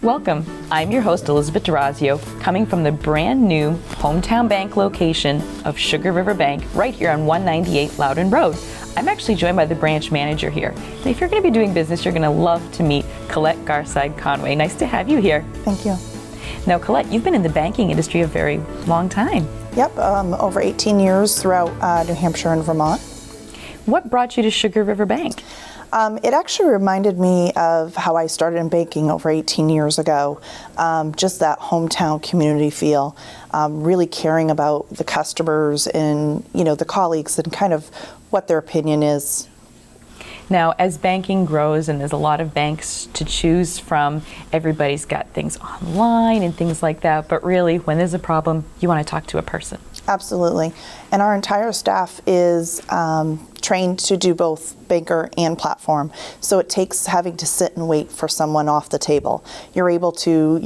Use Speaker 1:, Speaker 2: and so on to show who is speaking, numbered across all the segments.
Speaker 1: Welcome. I'm your host, Elizabeth D'Orazio, coming from the brand new hometown bank location of Sugar River Bank right here on 198 Loudon Road. I'm actually joined by the branch manager here. And if you're going to be doing business, you're going to love to meet Collette Garside-Conway. Nice to have you here.
Speaker 2: Thank you.
Speaker 1: Now, Collette, you've been in the banking industry a very long time.
Speaker 2: Yep, over 18 years throughout New Hampshire and Vermont.
Speaker 1: What brought you to Sugar River Bank?
Speaker 2: It actually reminded me of how I started in banking over 18 years ago. Just that hometown community feel, really caring about the customers and, the colleagues and kind of what their opinion is.
Speaker 1: Now, as banking grows and there's a lot of banks to choose from, everybody's got things online and things like that, but really, when there's a problem, you want to talk to a person.
Speaker 2: Absolutely. And our entire staff is trained to do both banker and platform. So it takes having to sit and wait for someone off the table. You're able to,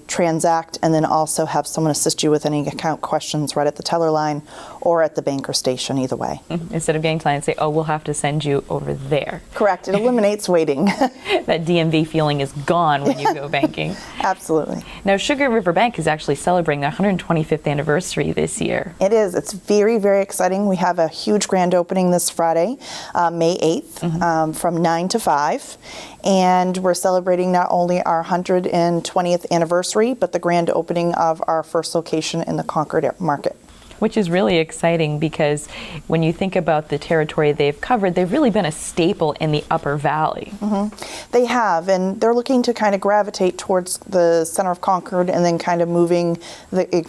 Speaker 2: transact and then also have someone assist you with any account questions right at the teller line or at the banker station, either way.
Speaker 1: Instead of getting to line and say, oh, we'll have to send you over there.
Speaker 2: Correct. It eliminates waiting.
Speaker 1: That DMV feeling is gone when you go banking.
Speaker 2: Absolutely.
Speaker 1: Now, Sugar River Bank is actually celebrating their 125th anniversary this year.
Speaker 2: It is. It's very, very exciting. We have a huge grand opening this Friday, May 8th, from 9 to 5. And we're celebrating not only our 120th anniversary, but the grand opening of our first location in the Concord market.
Speaker 1: Which is really exciting because when you think about the territory they've covered, they've really been a staple in the Upper Valley.
Speaker 2: They have, and they're looking to kind of gravitate towards the center of Concord and then kind of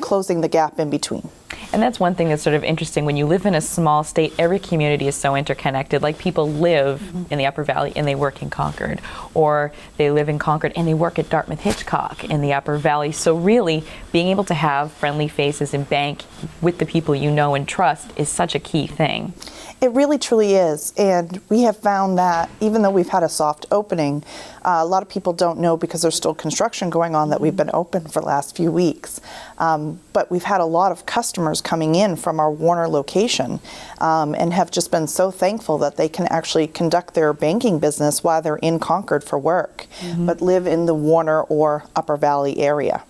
Speaker 2: closing the gap in between.
Speaker 1: And that's one thing that's sort of interesting. When you live in a small state, every community is so interconnected. Like people live in the Upper Valley and they work in Concord, or they live in Concord and they work at Dartmouth-Hitchcock in the Upper Valley. So really, being able to have friendly faces and bank with the people you know and trust is such a key thing.
Speaker 2: It really truly is, and we have found that even though we've had a soft opening, a lot of people don't know because there's still construction going on that we've been open for the last few weeks. But we've had a lot of customers coming in from our Warner location and have just been so thankful that they can actually conduct their banking business while they're in Concord for work, but live in the Warner or Upper Valley area.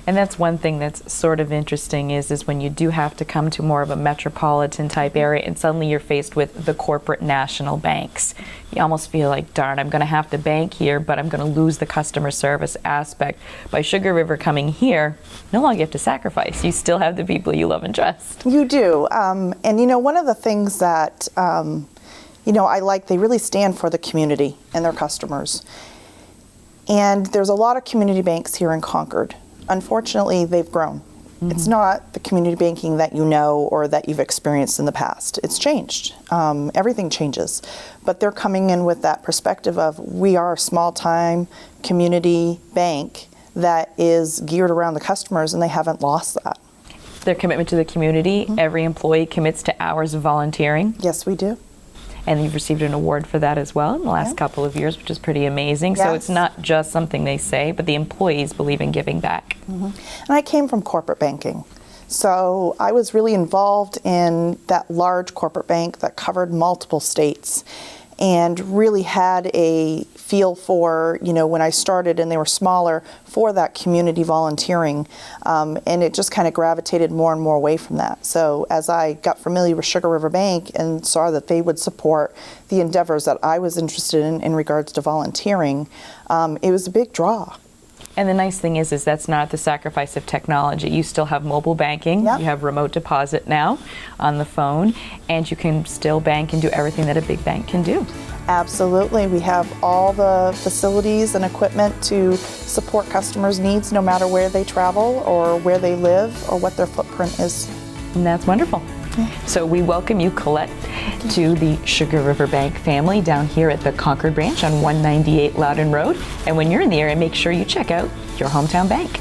Speaker 1: And that's one thing that's sort of interesting is when you do have to come to more of a metropolitan type area and suddenly you're faced with the corporate national banks. You almost feel like, darn, I'm going to have to bank here, but I'm going to lose the customer service aspect. By Sugar River coming here, no longer you have to sacrifice. You still have the people you love and trust.
Speaker 2: You do. And one of the things that, I like, they really stand for the community and their customers. And there's a lot of community banks here in Concord. Unfortunately, they've grown. It's not the community banking that you know or that you've experienced in the past. It's changed. Everything changes. But they're coming in with that perspective of we are a small-time community bank that is geared around the customers, and they haven't lost that.
Speaker 1: Their commitment to the community, every employee commits to hours of volunteering.
Speaker 2: Yes, we do.
Speaker 1: And you've received an award for that as well in the last couple of years, which is pretty amazing.
Speaker 2: Yes.
Speaker 1: So it's not just something they say, but the employees believe in giving back.
Speaker 2: And I came from corporate banking. So I was really involved in that large corporate bank that covered multiple states and really had a feel for, when I started and they were smaller, for that community volunteering. And it just kind of gravitated more and more away from that. So as I got familiar with Sugar River Bank and saw that they would support the endeavors that I was interested in regards to volunteering, it was a big draw.
Speaker 1: And the nice thing is that's not the sacrifice of technology. You still have mobile banking.
Speaker 2: Yep.
Speaker 1: You have remote deposit now on the phone, and you can still bank and do everything that a big bank can do.
Speaker 2: Absolutely. We have all the facilities and equipment to support customers' needs no matter where they travel or where they live or what their footprint is.
Speaker 1: And that's wonderful. So we welcome you, Collette, to the Sugar River Bank family down here at the Concord branch on 198 Loudon Road. And when you're in the area, make sure you check out your hometown bank.